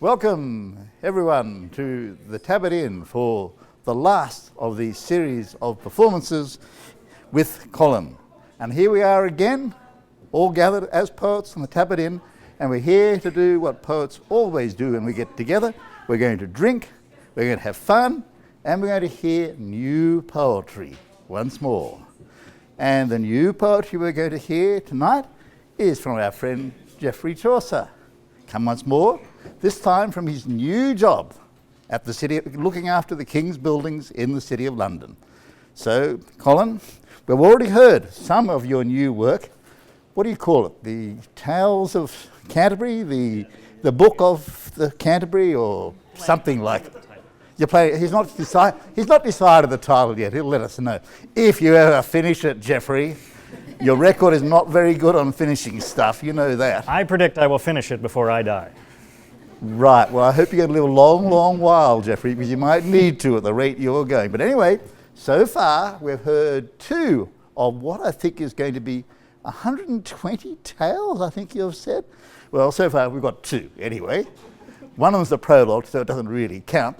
Welcome everyone to the Tabard Inn for the last of the series of performances with Colin. And here we are again, all gathered as poets on the Tabard Inn, and we're here to do what poets always do when we get together. We're going to drink, we're going to have fun, and we're going to hear new poetry once more. And the new poetry we're going to hear tonight is from our friend Geoffrey Chaucer. Come once more, this time from his new job at the city, looking after the King's buildings in the City of London. So, Colin, we've already heard some of your new work. What do you call it? The Tales of Canterbury? The Book of the Canterbury, or something like it? You play. He's not decided the title yet. He'll let us know. If you ever finish it, Geoffrey, your record is not very good on finishing stuff. You know that. I predict I will finish it before I die. Right. Well, I hope you're going to live a long, long while, Geoffrey, because you might need to at the rate you're going. But anyway, so far we've heard two of what I think is going to be 120 tales, I think you've said. Well, so far we've got two anyway. One of them's the prologue, so it doesn't really count.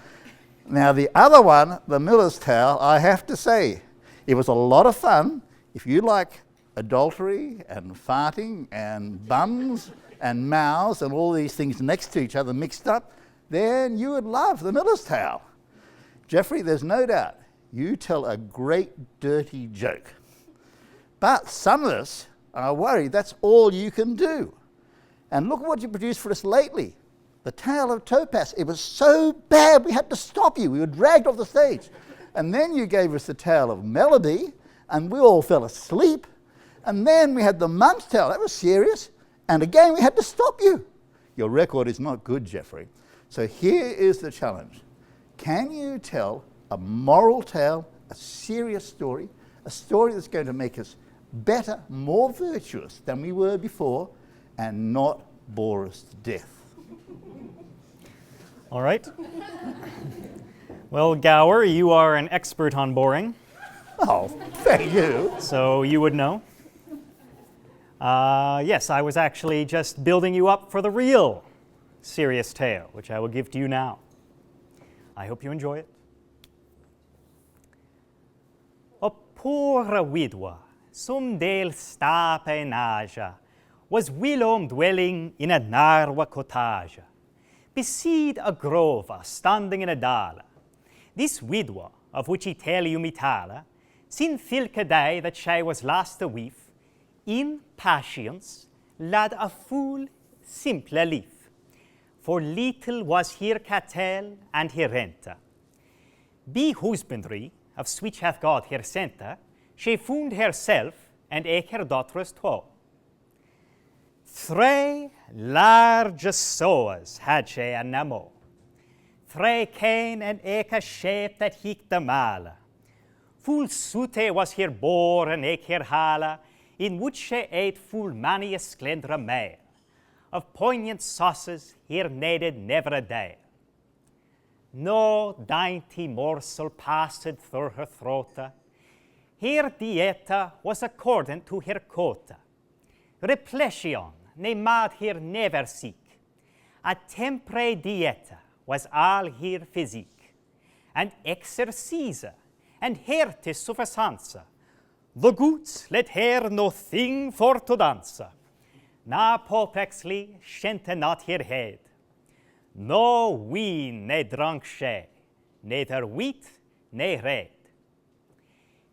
Now the other one, the Miller's Tale, I have to say, it was a lot of fun. If you like adultery and farting and bums and mouths and all these things next to each other mixed up, then you would love the Miller's Tale. Geoffrey, there's no doubt you tell a great dirty joke. But some of us are worried that's all you can do. And look at what you produced for us lately. The Tale of Topaz. It was so bad we had to stop you. We were dragged off the stage. And then you gave us the Tale of Melody, and we all fell asleep. And then we had the Monk's Tale. That was serious. And again, we had to stop you. Your record is not good, Geoffrey. So here is the challenge. Can you tell a moral tale, a serious story, a story that's going to make us better, more virtuous than we were before, and not bore us to death? All right. Well, Gower, you are an expert on boring. Oh, thank you. So you would know. Yes, I was actually just building you up for the real serious tale, which I will give to you now. I hope you enjoy it. A poor widow, some dale stape in Asia, was whilom dwelling in a narrow cottage, beside a grove standing in a dale. This widow, of which I tell you me tale, sin thilke day that she was last a wife, in patience led a full, simple life. For little was her cattle and her rente. Be husbandry, of which hath God her centre, she found herself and eke her daughters twa. 3 large sows had she and namo. 3 kine and eke shape that hick the male. Full sute was her bore and eke her hala, in which she ate full many a splendor meal. Of poignant sauces here needed never a day. No dainty morsel passed through her throat. Her dieta was accordant to her quota. Repletion ne mad her never sick. A tempore dieta was all her physique. And exercise and herte sufficience. The goods let her no thing for to dance. Na popexly shente not her head. No wine ne drank she, neither wheat ne red.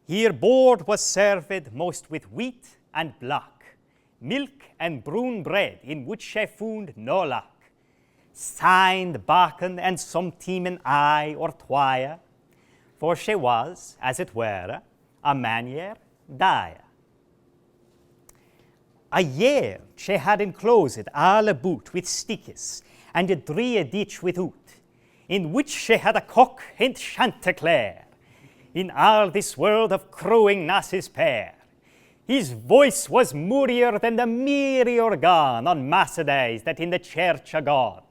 Her board was served most with wheat and black, milk and brown bread in which she found no lack. Signed bacon and some team an eye or twire, for she was, as it were, a manier dire. A year she had enclosed all about with stickes, and a dree ditch without, in which she had a cock and chanticleer. In all this world of crowing Nas's pair, his voice was moorier than the merry organ on mass days that in the church are gone.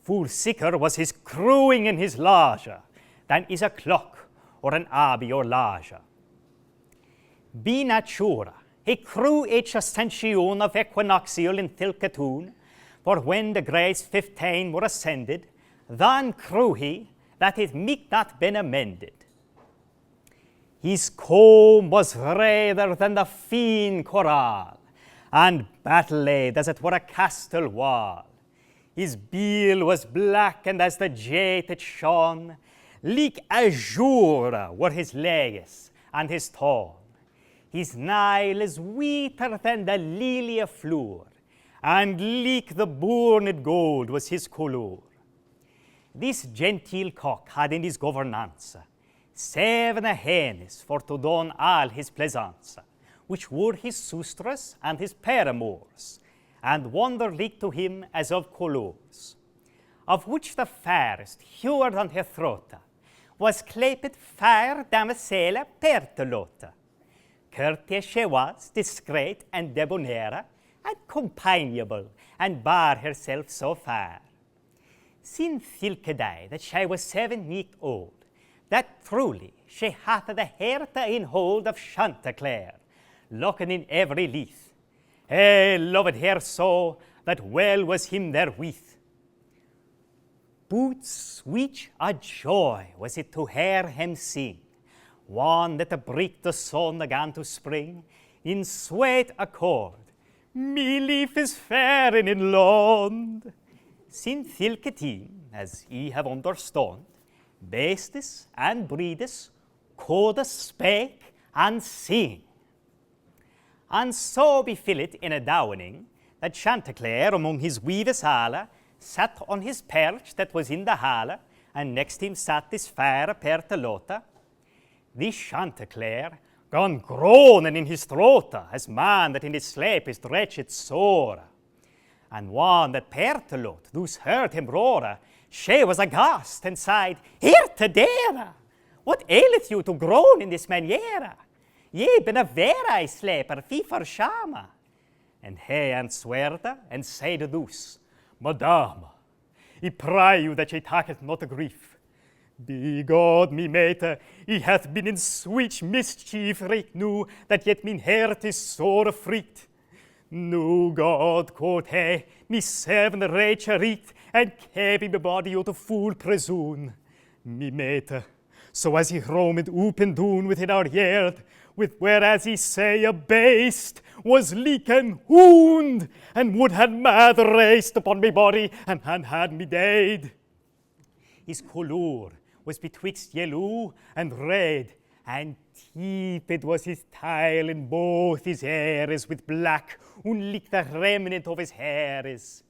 Full sicker was his crowing in his lodge than is a clock or an abbey or lodge. Be natura, he crew each ascension of equinoxial in Saskatoon, For when the grace 15 were ascended, then crew he that it might not been amended. His comb was redder than the fine coral, and battle-laid as it were a castle wall. His bill was blackened as the jet it shone, like azure were his legs and his tongue. His nail is whiter than the lily of flower, and like the burned gold was his colour. This genteel cock had in his governance 7 hennes for to don all his pleasance, which were his sustras and his paramours, and wonder like to him as of colours, of which the fairest, hewer than her throat, was claped fair damosela Pertelote. Courteous she was, discreet and debonair, and companionable, and bar herself so fair. Sin thilke day that she was 7 week old, that truly she hath the heart in hold of Chanticleer, looking in every leaf. Loved her so, that well was him therewith. But sweet a joy was it to hear him sing, one that the break the sun began to spring, in sweet accord. Me leaf is fair and in land. Sin thilke time, as ye have understood, bestes and breedes could spake and sing. And so befill it in a downing that Chanticleer among his weaves alle sat on his perch that was in the halle, and next him sat this fair Pertelote. This Chanticleer gone groaning in his throat, as man that in his sleep is wretched sore. And one that Pertelote thus heard him roar, she was aghast and sighed, "Here to dare! What aileth you to groan in this maniera? Ye been a vera sleeper, fee for shama." And he answered and said thus, "Madame, I pray you that ye take it not a grief. Be God me mate, he hath been in sweet mischief right now, that yet min heart is sore freaked. No God could he me 7 rage reeked, and keep me body out of full presume. Me mate, so as he roamed up and down within our yard, with whereas he say a beast was leaking wound, and would have mad raced upon me body, and had me dead. His colour was betwixt yellow and red, and tipped was his tail in both his ears with black, unlike the remnant of his hairs.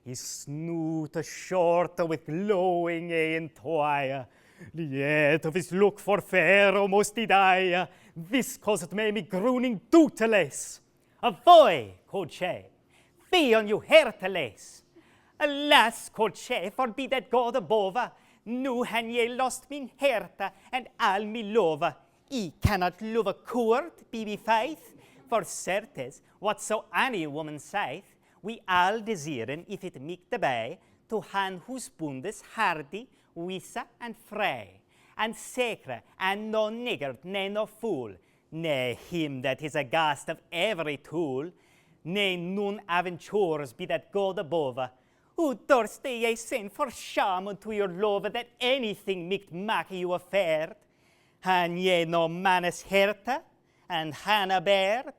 His snoot short with glowing and toy, yet of his look for fair almost did I. This caused me groaning doubtless. Avoid, quod she, fee on you heartless. Alas, quod she, forbid that God above, nu han ye lost min herta and all me love. I cannot love a court, be me faith, for certes, whatso any woman saith, we all desiren, if it make the bay, to han whose bundes hardy, wisa and frey, and sacre, and no niggard, ne no fool, ne him that is aghast of every tool, ne none aventures be that God above. Who durst ye send for shame unto your love that anything might make you affair? Han ye no manus herta, and han a beard?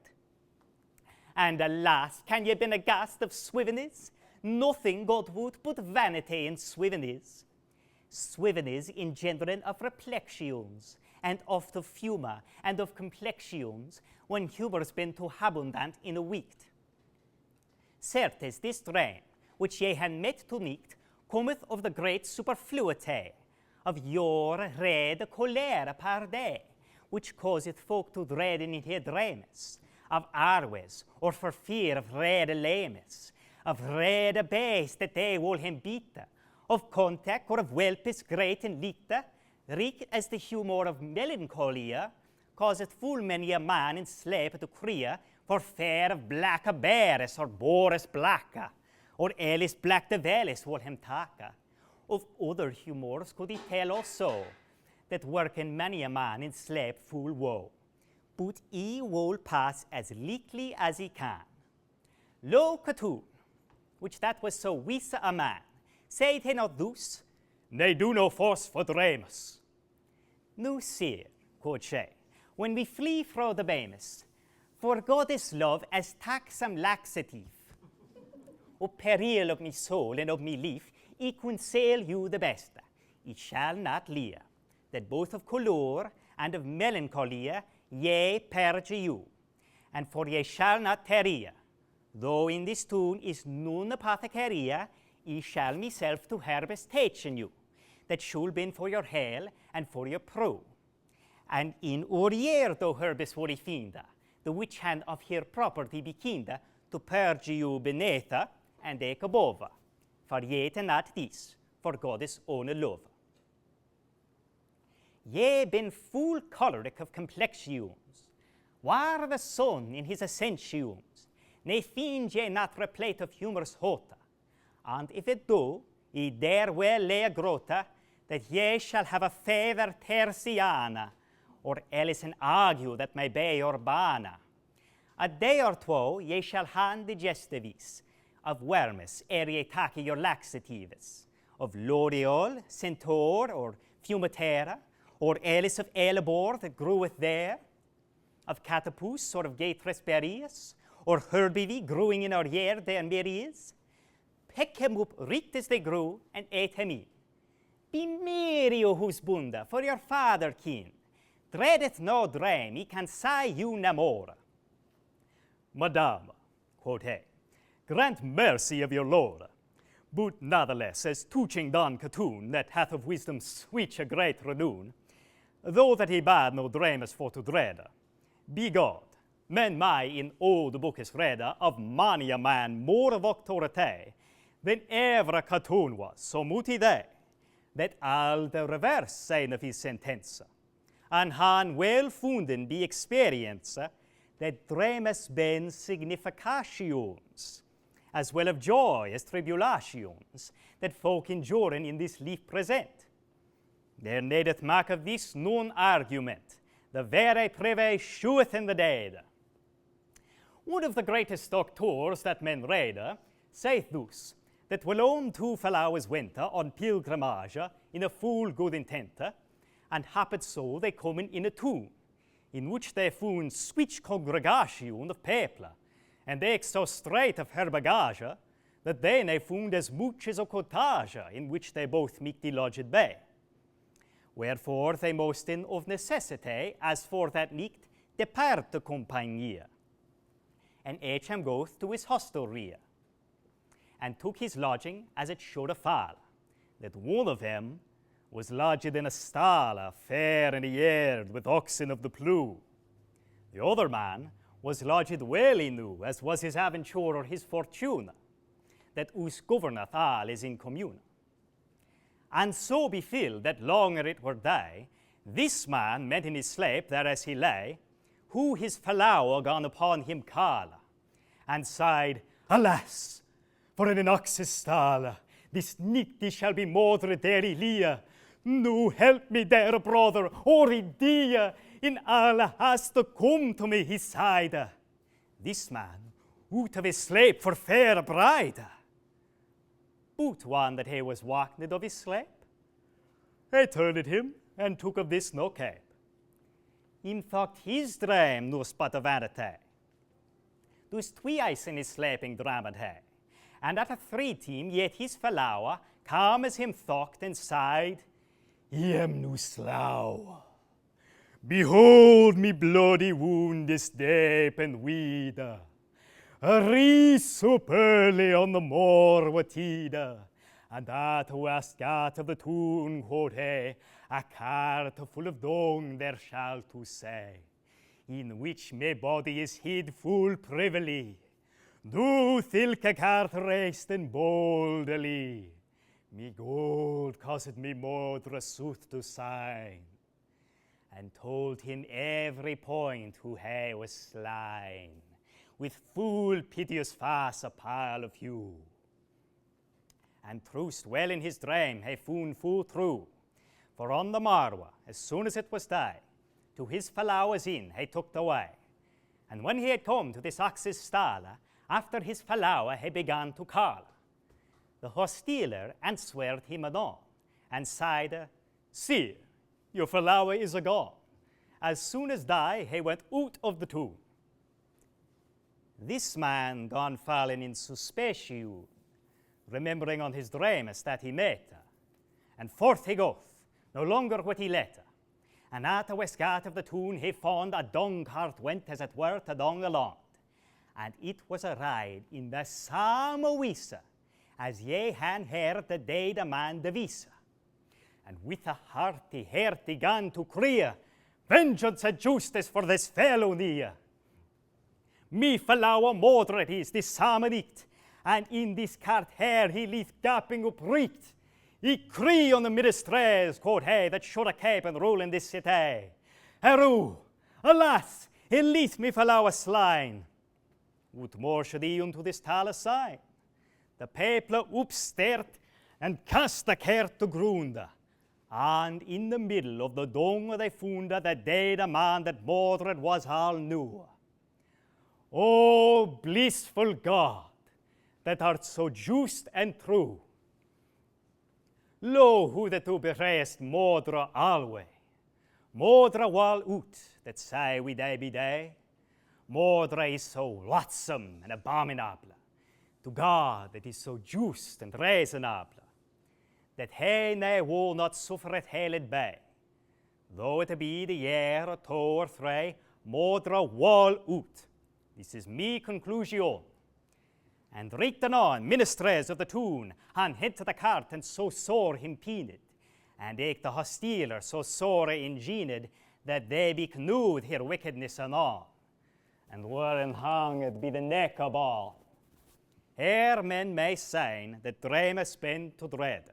And alas, can ye been aghast of swivenes? Nothing God would but vanity in swivenes. Swivenes engendering of reflections, and of the humour, and of complexions, when humour's been too abundant in a week. Certes, this dream, which ye han met to meet, cometh of the great superfluity of your red cholera par day, which causeth folk to dread in their dreams, of arwes, or for fear of red lames, of red base that they will him beat, of contact or of whelpes great and litte, reek as the humour of melancholia, causeth full many a man in sleep to crea, for fear of blacka bears or boris blacka, or Elis black the velis will him taka. Of other humours could he tell also, that work in many a man in sleep full woe. But he will pass as likely as he can. Lo Catoon, which that was so wise a man, said he not thus, "Nay, do no force for Dreamus." "No, sir," quoth she, "when we flee fro the bamus, for God is love as taxam laxative. O peril of me soul and of me life, I counsel you the best. I shall not lear, that both of color and of melancholy ye purge you, and for ye shall not tarry. Though in this tune is none apothecary, I shall myself to herbes teachen you, that should been for your hell and for your pro. And in orier though herbes for finda, the which hand of her property be kinda, to purge you beneath and eke above. For yet not this, for God is own love. Ye been full choleric of complexions, war the sun in his ascensions, ne find ye not replete of humorous hota, and if it do, ye dare well lay a grota, that ye shall have a favor tertiana, or else an argue that may be urbana. A day or two ye shall hand digestivis, of worms ere ye take your laxatives, of l'oreal, centaur, or fumatera, or else of elebor that groweth there, of catapus, or of gatres berries, or herbivi growing in our year there is. Pick him up right as they grew, and ate him in. Be merry, O husbunda, for your father kin. Dreadeth no dream, he can say you no more. "Madame," quoth he, "grant mercy of your Lord, but natheless as touching Don Catoon, that hath of wisdom switch a great renown, though that he bad no dreamus for to dread. Be God, men may in all the book is read of many a man more of authority than ever Catoon was, so muti they, that all the reverse saying of his sentence, and han well funden be experience that dreamus ben significations, as well of joy as tribulations, that folk enduring in this life present. There needeth make of this none argument, the very prive sheweth in the dead." One of the greatest doctors that men read saith thus, that whilom two fellows went on pilgrimage in a full good intent, and happed so they come in a tomb, in which they found switch congregation of people, and they so straight of her bagage, that they found as much as a cottage, in which they both meekly lodged be. Wherefore they mosten of necessity, as for that nicht, depart the compagnie, and each him goeth to his hostelry, and took his lodging as it should fall, that one of them was lodged in a stall, fair and yard, with oxen of the plew. The other man was lodged well he knew, as was his aventure or his fortune, that us governeth all is in commune. And so befell that longer it were day, this man met in his sleep there as he lay, who his fellow gone upon him call, and sighed, "Alas, for in an ox's stall, this night shall be more dairy lia. No help me there, brother, or idea, in Alehouse to come to me his side." This man, out of his sleep for fair bride. But one that he was waked of his sleep, he turned him, and took of this no cape. Him thought his dream no but a vanity. Dus twice in his sleeping dreamed he, and at a third time yet his fellow come as him thought and sighed, "I am no slow. Behold me bloody wound is deep and weed. Rise so early on the moor what tide, and that who hast got of the tune, quoth he, a cart full of dung there shall to say, in which my body is hid full privily. Do thilke cart raced and boldly, me gold caused me modre sooth to sign, and told him every point who he was slain, with full piteous face a pile of you. And trust well in his dream he found full true, for on the morrow, as soon as it was day, to his fellows in he took the way. And when he had come to this ox's stall, after his flower he began to call. The hosteler answered him anon, and said, "Sir, your flower is gone." As soon as die, he went out of the tomb. This man gone fallen in suspicion, remembering on his dreams that he met her. And forth he goeth, no longer what he let her. And at the west gate of the town he found a dung cart went as it were to dung along. And it was a ride in the same wise as ye han heard the day the man Devised. And with a hearty heart he gan to cry, "Vengeance and justice for this fellow near. Me flower moderate is this same night, and in this cart here he lieth gaping upright. He cry on the ministers, quoth he, that should a cape and rule in this city. Heru, alas, he lieth me flower slain. What more should he unto this tale assign? The people upstairt and cast the care to ground. And in the middle of the dung they found the dead man that moderate was all new. O blissful God, that art so just and true. Lo, who that thou betrayest Modra alway. Modra wall out, that say we day by day. Modra is so loathsome and abominable. To God that is so just and reasonable, that he ne will not suffer it hailed by. Though it be the year or 2 or 3, Modra wall out. This is me conclusion. And written on ministers of the town, and hit to the cart, and so sore him peened, and eke the hosteler so sore ingenied, that they be cnued her wickedness anon, and were hanged be the neck of all. Here men may say that dream is spent to dread.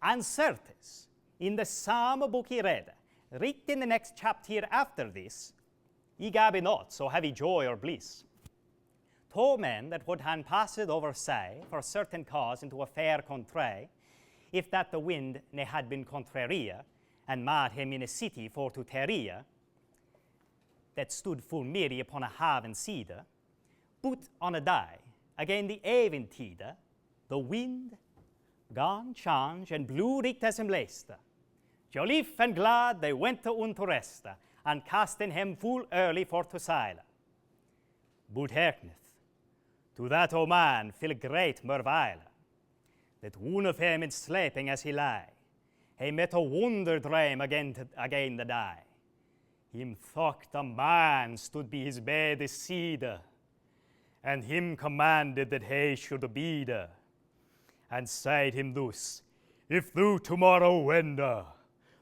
And certes, in the same book he read, written in the next chapter after this, he gave not so heavy joy or bliss. Two men that would han passed over say for a certain cause into a fair country, if that the wind ne had been contraria, and made him in a city for to teria, that stood full merry upon a haven cedar, but on a day, again the eventide, the wind gone change and blew richt as him leste. Joliffe and glad they went unto rest, and casting him full early for to sail. But hearkeneth, to that old man fell great merveille, that one of him in sleeping as he lay, he met a wonder dream again the day. Him thought a man stood by his bed cedar, and him commanded that he should bide, and said him thus, "If thou tomorrow wender,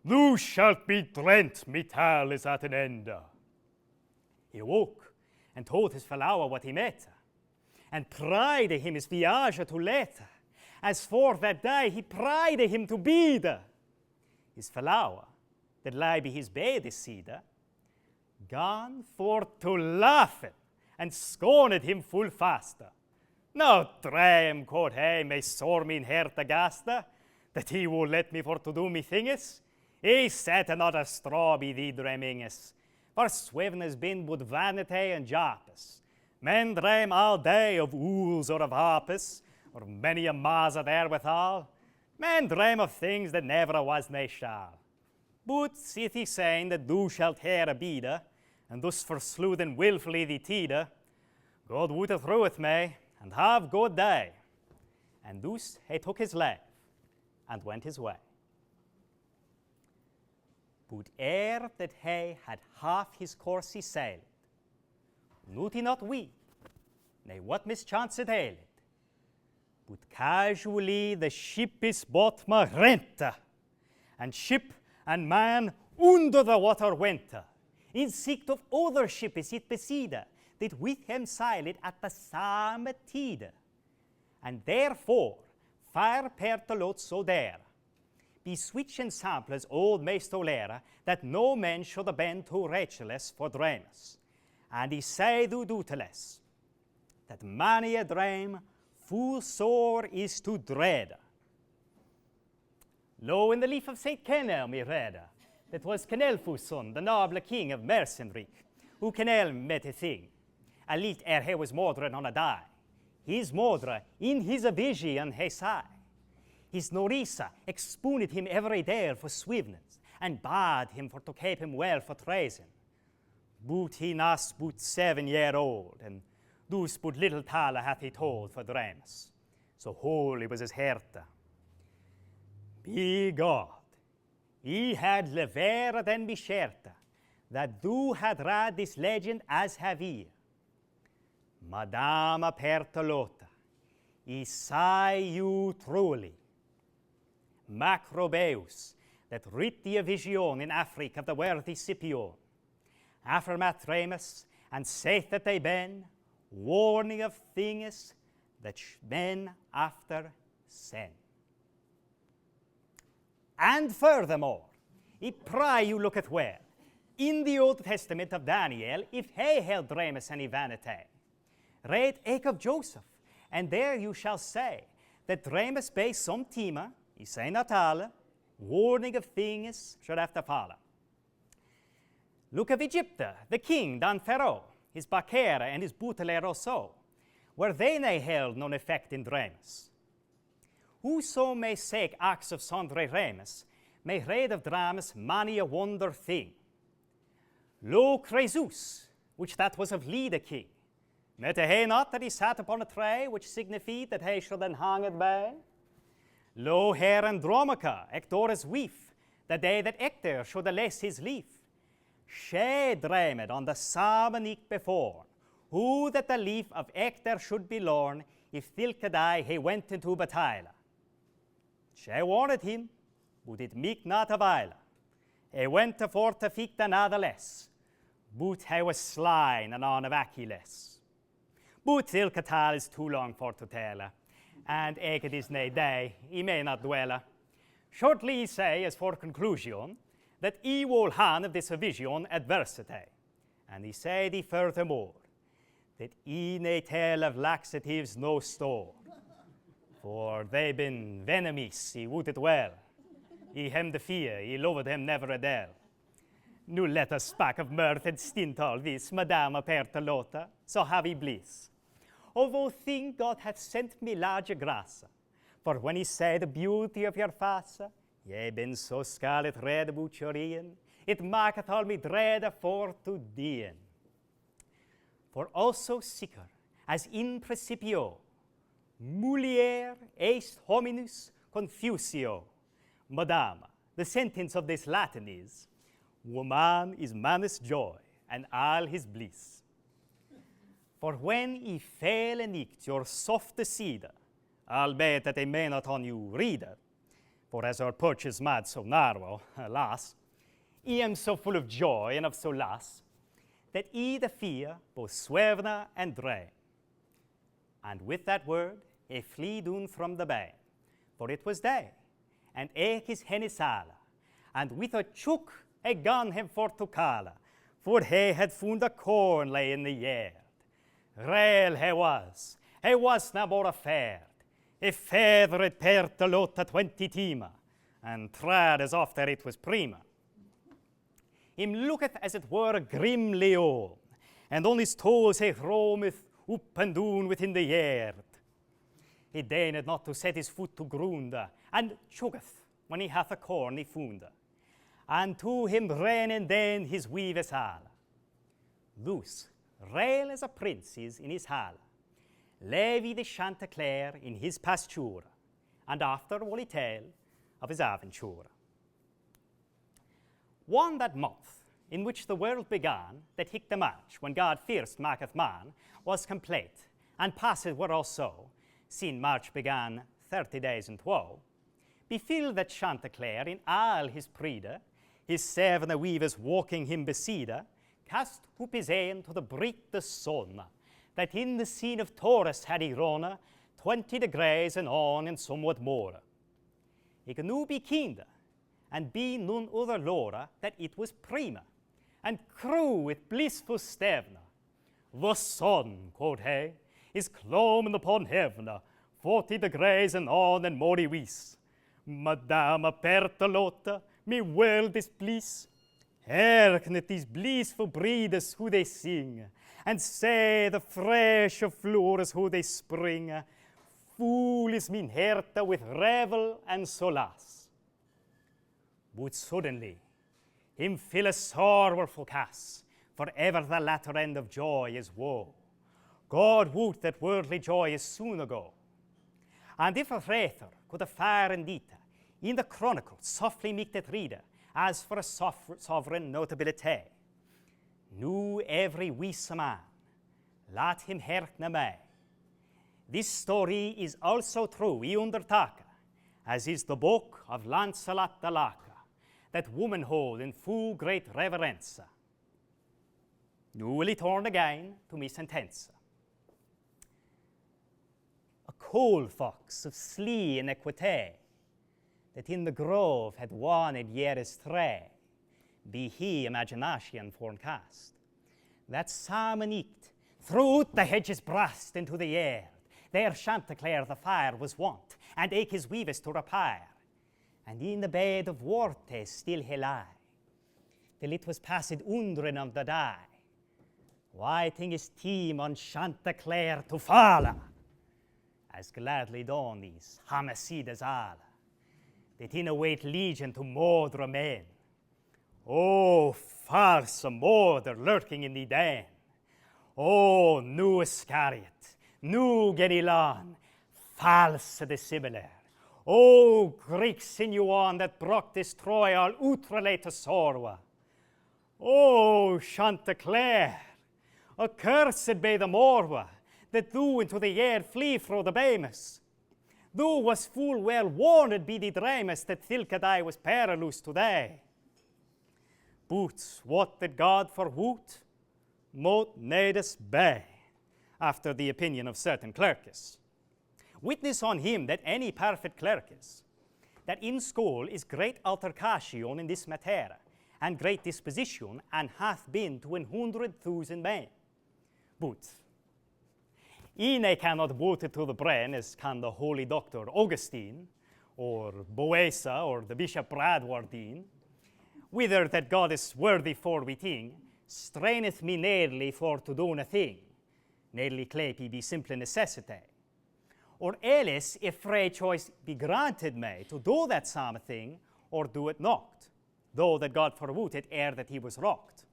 thou shalt be drent, me tale is at an end." He woke, and told his flower what he met, and prayed him his viage to let. As for that day, he prayed him to bide. His flower, that lay by his bed cedar, gone forth to laugh, and scorned him full faster. "No dream," quoth he, "may sore mine heart aghast, that he will let me for to do me thinges. He set another straw by thee dreaminges, for swiven has been but vanity and japes. Men dream all day of ools or of harpes, or many a maza therewithal. Men dream of things that never was ne shall. But sith he saying that thou shalt here abide, and thus forsloothen wilfully thee tide, God would have through with me, and have good day." And thus he took his leave, and went his way. But ere that he had half his course he sailed, knew he not we, nay what mischance it ailed, but casually the ship is bottom rent, and ship and man under the water went. In sight of other ships it beside, that with him sailed at the same tide, and therefore far per the lot so there. Be switch and sample as old Maestolera, that no man should have been too wretchless for dreams. And he said to doubtless, that many a dream full sore is to dread. Lo, in the leaf of St. Kenel me read, that was Kenelfu's son, the noble king of Mercenric, who Kenel met a thing. a lit he was modern on a die. His modra in his vision he sigh. His Norisa expounded him every day for swiftness, and bade him for to keep him well for treason. But he nas but 7 year old, and dus but little tale hath he told for dreams. So holy was his heart. Be God, he had levera than be sherta, that thou had read this legend as have ye. Madama Pertolota, he say you truly. Macrobeus, that writ the vision in Africa of the worthy Scipion, affirmat Remus, and saith that they been warning of things that men after sin. And furthermore, I pray you look at well, in the Old Testament of Daniel, if he held Remus any vanity, read Eke of Joseph, and there you shall say that Remus be some tima, I say not alle, warning of things should have to follow. Look of Egypt, the king, Dan Pharaoh, his Bakera and his Butelero so, where they nay held non effect in Remus. Whoso may say acts of sundry Remus, may read of dramas many a wonder thing. Lo Cresus, which that was of Lee the king, met he not that he sat upon a tray, which signified that he should then hang it by? Lo her Andromaca, Ector's wife, the day that Ector should less his leaf. She dreamed on the same night before, who that the leaf of Ector should be lorn, if Thilkadai he went into battle. She warned him, but it meek not avail. He went forth to fight another less, but he was slain and on of Achilles. But Thilkatal is too long for to tell, and Eke is nay day, he may not dwell. Shortly he say, as for conclusion, that he will hand of this vision adversity, and he said he furthermore, that he may tell of laxatives no store, for they been venomous, he would it well. He hem the fear, he loved him never a del. Nu let us speak of mirth and stint all this, Madama Pertolota, so have he bliss. Although think God hath sent me large grace, for when he said the beauty of your face, ye been so scarlet red about your e'en, it maketh all me dread for to dien. For also sicker, as in principio, mulier est hominus confusio. Madama, the sentence of this Latin is, woman is man's joy, and all his bliss. For when he fail and ict your soft cedar, albeit that they may not on you read it, for as our perch is mad so narrow, alas, I am so full of joy and of solace, that I the fear both swevna and drain. And with that word, he flee doon from the bay, for it was day, and eke his henisala, and with a chook he gone him for to cala, for he had found a corn lay in the yard. Rail he was na more affair, he feathered Pertolota 20 tima, and trad as after it was prima. Him looketh as it were grimly old, and on his toes he roameth up and down within the yard. He deigned not to set his foot to ground, and chuggeth when he hath a corn he found. And to him ran and then his weaver's hall. Thus, rail as a prince is in his hall, Levi the Chanticleer in his pasture, and after will he tell of his adventure. One that month, in which the world began, that hic the March, when God first maketh man, was complete, and passed were also, sin March began 30 days and 12, befell that Chanticleer in all his pride, his 7 weavers walking him beside, cast up his hand to the break the sun, that in the scene of Taurus had he run 20 degrees and on and somewhat more. He can now be kinder, and be none other Laura that it was prima, and crew with blissful stevna. The sun, quoth he, is clomb upon heaven, 40 degrees and on and more wis. Madama Pertolota, me well displease. Hearken at these blissful breeders who they sing, and say the fresh floors who they spring, full is min herte with revel and solace. But suddenly, him fill a sorrowful cass, for ever the latter end of joy is woe. God woot that worldly joy is soon ago. And if a wraither could a fire indeed, in the chronicle softly make that reader, as for a sovereign notability, nu every wise man, let him herkne me. This story is also true I undertake, as is the book of Lancelot the Lake, that woman hold in full great reverence. Nu will he turn again to my sentence. A coal fox of slee and equite, that in the grove had wanted years stray, be he imagination forecast. That salmon eat, throughout the hedges brast into the air, there Chanticleer the fire was wont, and eke his weaves to repair. And in the bed of water still he lie, till it was passed undren of the day. Waiting his team on Chanticleer to follow, as gladly done these Homicides all, that in a wait legion to murder men. Oh, false murder lurking in the den. Oh, new Iscariot, new Gedilon, false dissimilar. O Greek sinuan that brought this Troy all outrelate to sorrow. O Chanticleer, accursed be the morwa, that thou into the air flee through the bemus. Thou was full well warned be the dreamest that Thilkadai was perilous today. But what did God forwoot? Mote needest be, after the opinion of certain clerks. Witness on him that any perfect clerk is, that in school is great altercation in this matter, and great disposition, and hath been to 100,000 men. But I cannot boot it to the brain as can the holy doctor Augustine, or Boesa, or the Bishop Bradwardine, whither that God is worthy for witting, straineth me nearly for to do a thing, nearly clapy be simple necessity. Or else, if free choice be granted me to do that same thing, or do it not, though that God forwoot it ere that he was rocked.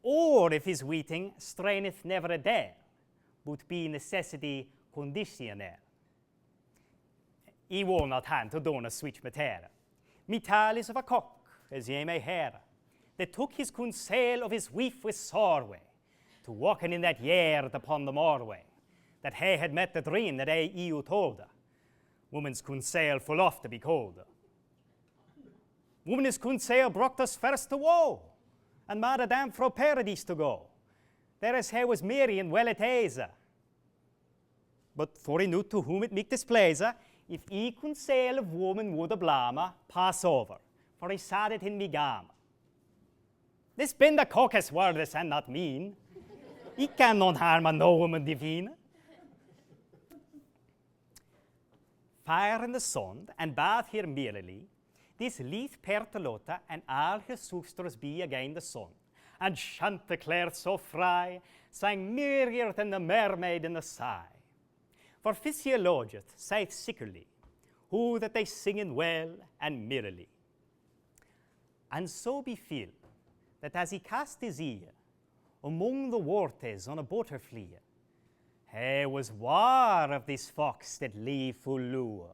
Or if his weeting straineth never a day, but be necessity conditioner. I will not hand to do a switch matter. Me tale is of a cock, as ye may hear, that took his counsel of his wife with sorrow, to walking in that yard upon the moorway, that he had met the dream that you told her. Woman's counsel full oft to be called. Woman's counsel brought us first to woe, and mad a damn fro paradise to go. There as he was merry and well at ease. But for he knew to whom it make displeasure, if he counsel of woman would a blame, pass over, for he said it in me gam. This been the cock's words and not mean. He cannot harm a no woman divine. Fire in the sun, and bath here merrily, this leaf pertolota, and all his sisters be again the sun. And Chanticleer so fry, sang merrier than the mermaid in the sigh. For physiologist saith sickerly, who that they singen well and merrily. And so befell, that as he cast his ear among the waters on a butterfly, he was ware of this fox that lay full lure.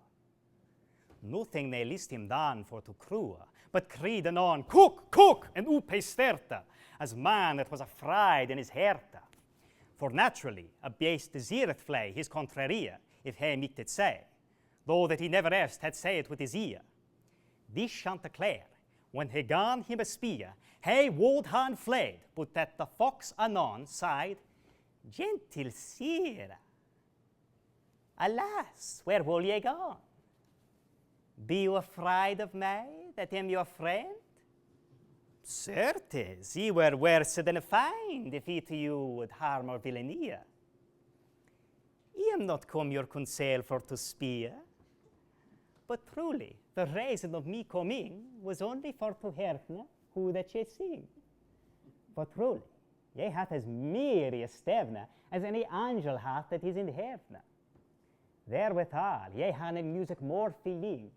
Nothing they list him down for to crew, but cried anon, cook, cook, and upe sterta, as man that was afraid in his herta. For naturally, a beast desireth flay his contraria, if he might it say, though that he never erst had say it with his ear. This Chanticleer, when he gone him a spear, he would han fled, but that the fox anon sighed, Gentle sire, alas, where will ye go? Be you afraid of me, that am your friend? Certes, ye were worse than a fiend, if he to you would harm or villainy. I am not come your counsel for to spear, but truly, the reason of me coming was only for to hear who that ye sing. But truly, ye hath as merry a stevna as any angel hath that is in heaven. Therewithal, ye had in music more feeling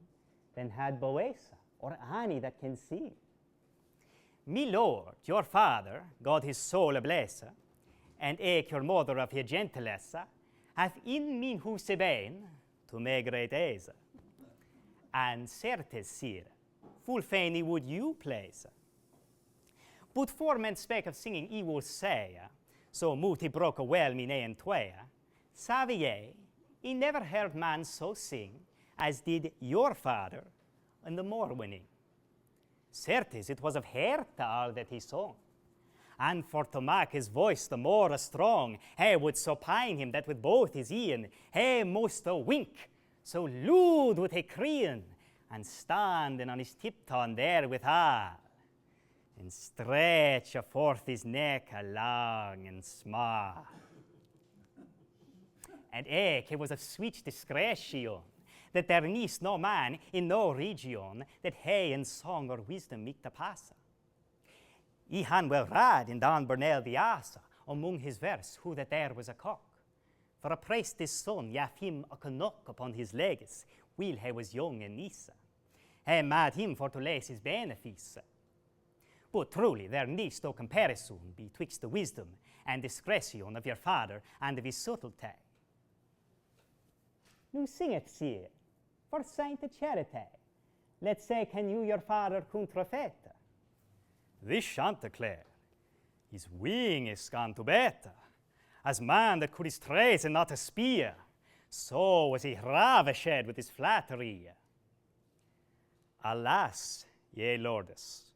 than had Boesa or any that can sing. Me lord, your father, God his soul a blesse, and eke your mother of your gentilesse, hath in min huse been to me great aise. And certes, sire, full fain would you place. But for men spake of singing, he will say, so moved he broke a well me nay and twaya, savvy ye, he never heard man so sing as did your father in the morning. Certes, it was of heart all that he sung. And for to make his voice the more strong, he would so pine him that with both his e'en, he most a wink, so loud would he creen, and standing on his tiptoe there withal, and stretch forth his neck long and small. And eke was of sweet discretion, that there needs no man in no region that he in song or wisdom meet to pass. He han well read in Don Bernal the Asa among his verse who that there was a cock. For a priest his son yaf him a knock upon his legs while he was young and nisa. He made him for to lace his benefice. But truly there needs no comparison betwixt the wisdom and discretion of your father and of his subtlety. Nu sing it, sire, for Sainte Charity. Let's say, can you your father contrefete? This Chanticleer, his wing is gone to better, as man that could his trace and not a spear, so was he ravished with his flattery. Alas, ye lordes,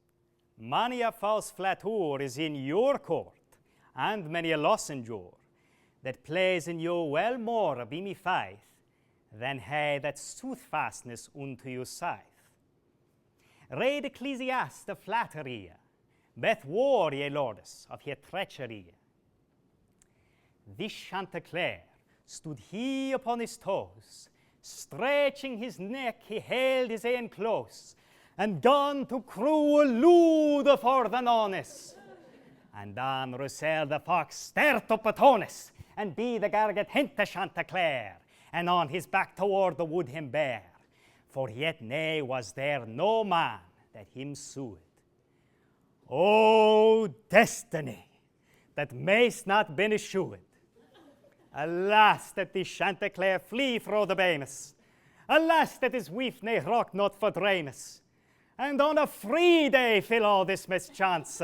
many a false flatteur is in your court, and many a lozenger, that plays in you well more be me faith, than he that soothfastness unto you saith. Read Ecclesiast of flattery, beth war, ye lordes, of your treachery. This Chanticleer stood he upon his toes, stretching his neck, he held his ain close, and gone to cruel lude for the nonnes. And then Roussel the fox stert up at honest, and be the garget hint to Chanticleer, and on his back toward the wood him bear, for yet ne was there no man that him sued. O destiny, that mayst not been eschewed! Alas, that this Chanticleer flee fro the Bamus! Alas, that his wife ne rock not for Dramus! And on a free day fill all this mischance!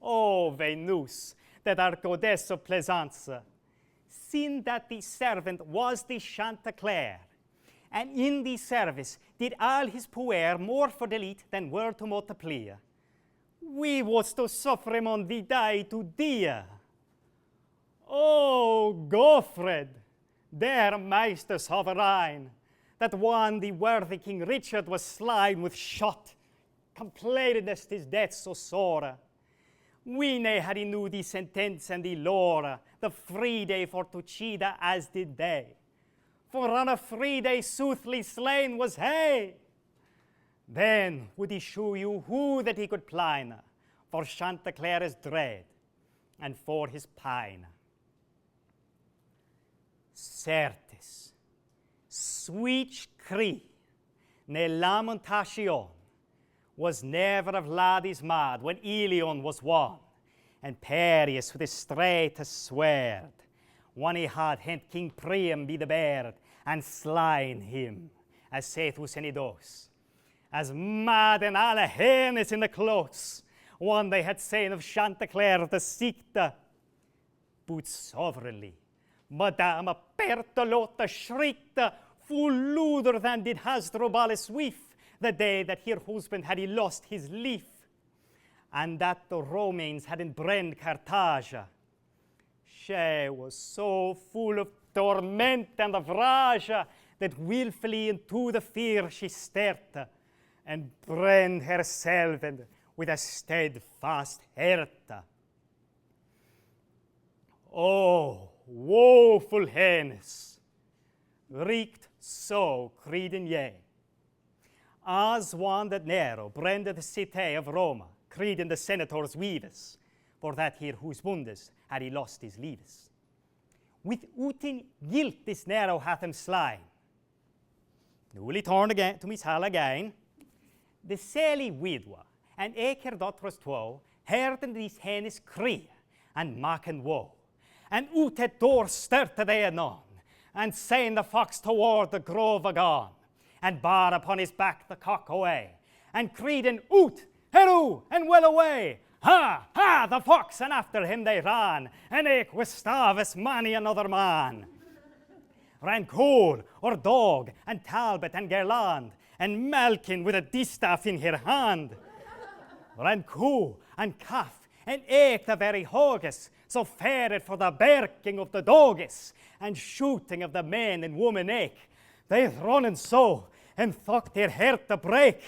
O Venus, that art goddess of pleasance! Sin that the servant was the Chanticleer, and in the service did all his puer more for delete than were to multiply. We was to suffer him on the day to dear. Oh, Goffred, der meister sovereign, that one the worthy King Richard was slain with shot, completed his death so sore. We ne had he knew the sentence and the law, the free day for to chida as did they. For on a free day soothly slain was he. Then would he shew you who that he could pline for Chanticleer's dread and for his pine. Certes, sweet Cree, ne lamentation, was never of laddies mad when Ilion was won, and Perius with his straightest sword, when he had hent King Priam be the beard, and slain him, as saith Usenidos, as mad and Alehouse in the close, one they had seen of Chanticleer the Sicta, but sovereignly, Madame Bertolotta shrieked, full luder than did Hasdrubalus wife, the day that her husband had he lost his leaf, and that the Romans had brand Carthage. She was so full of torment and of rage that wilfully into the fear she stared, and brand herself and with a steadfast heart. Oh, woeful heinous, reeked so creeding ye, as one that narrow branded the city of Roma, creeding the senators weaves, for that here whose wonders had he lost his lives. With ootin guilt this narrow hath him slain. Nu will he turn again to his hall again. The sally widow and eke her daughters twa heard in these hennes cry and maken woe. And out at door stirred they anon, and saying the fox toward the grove agone, and bar upon his back the cock away, and cried an oot, halloo, and well away. Ha, ha, the fox, and after him they ran, and eke was starvus many another man. Ran Cole, or Dog, and Talbot, and Gerland, and Malkin with a distaff in her hand. Ran Coo, and Calf, and eke the very hogus, so fared for the barking of the dogs, and shooting of the men and women eke. They runnen so, and thought their heart to break.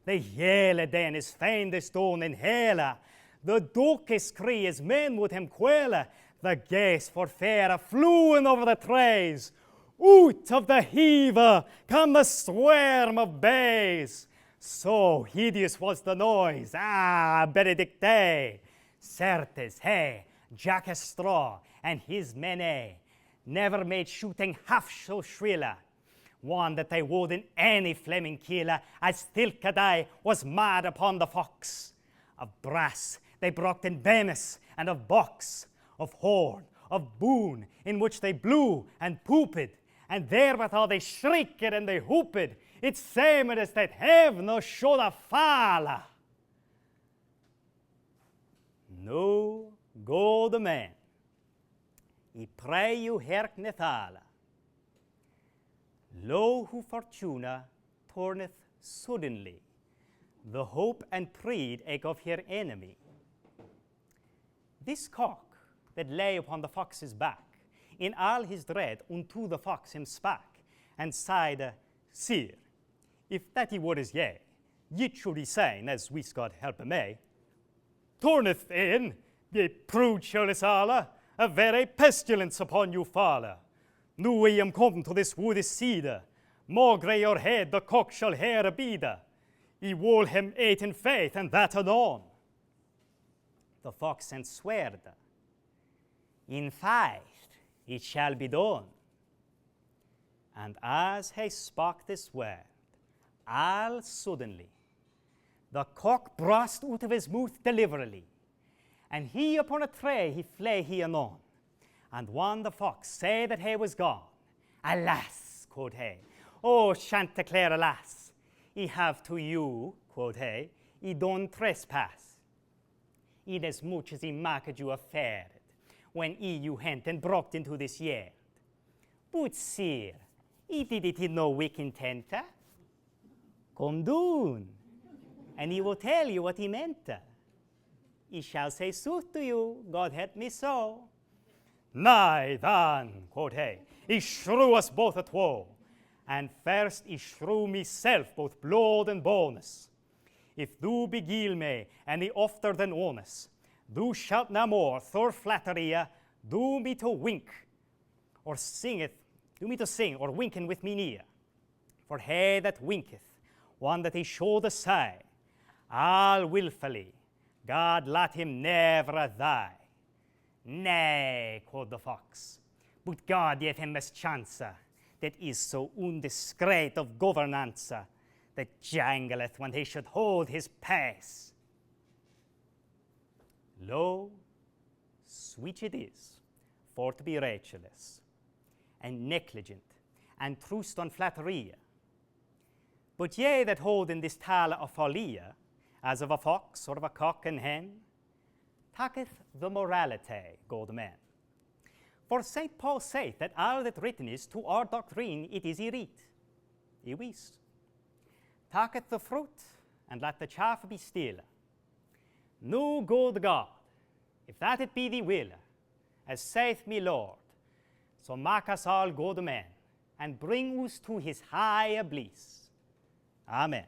They yelled then as fain the stone and hela. The doges cry as men would him quail. The geese for fair flewen over the trays. Out of the heaver come the swarm of bays. So hideous was the noise, Benedicte. Certes, hey, Jack a Straw and his men never made shooting half so shriller. One that they wouldn't any Fleming killer, as Thilkadai was mad upon the fox. Of brass they broke in Bemis, and of box, of horn, of boon, in which they blew and pooped, and therewithal they shrieked and they whooped. It's same as that have no shoulda falla. No go the man. I pray you herk nethala. Lo who fortuna turneth suddenly, the hope and pride eke of her enemy. This cock that lay upon the fox's back, in all his dread unto the fox him spake, and said, Sir, if that he were as ye, yet should he say, as we God help him may, turneth in, ye prude Cholisala, a very pestilence upon you faller. Nu I am come to this woody cedar, maugre your head the cock shall hear a beader. I will him eat in faith, and that anon. The fox and sweared, in faith it shall be done. And as he spoke this word, all suddenly the cock burst out of his mouth deliberately, and he upon a tray he flay he anon. And when the fox said that he was gone, alas, quoth he, oh Chanticleer, alas, I have to you, quoth he, I don't trespass. Inasmuch as I marked you affair, when you hent and broke into this yard. But sir, I did it in no weak intent. Come down, and he will tell you what he meant. I shall say sooth to you, God help me so. Nay, then, quoth he, I shrew us both at woe, and first I shrew myself both blood and bones. If thou beguile me any ofter than honest, thou shalt no more through flattery do me to wink, or do me to sing, or winking with me near. For he that winketh, one that he showed a sigh, all wilfully, God let him never die. Nay, quoth the fox, but God gave him mischance, that is so undiscreet of governance, that jangleth when he should hold his pace. Lo, sweet it is for to be righteous, and negligent, and trust on flattery. But ye that hold in this tale of folly, as of a fox or of a cock and hen, taketh the morality, good man. For St. Paul saith that all that written is to our doctrine it is read. I wist. Taketh the fruit, and let the chaff be still. No good God, if that it be thy will, as saith me Lord, so make us all good men, and bring us to his higher bliss. Amen.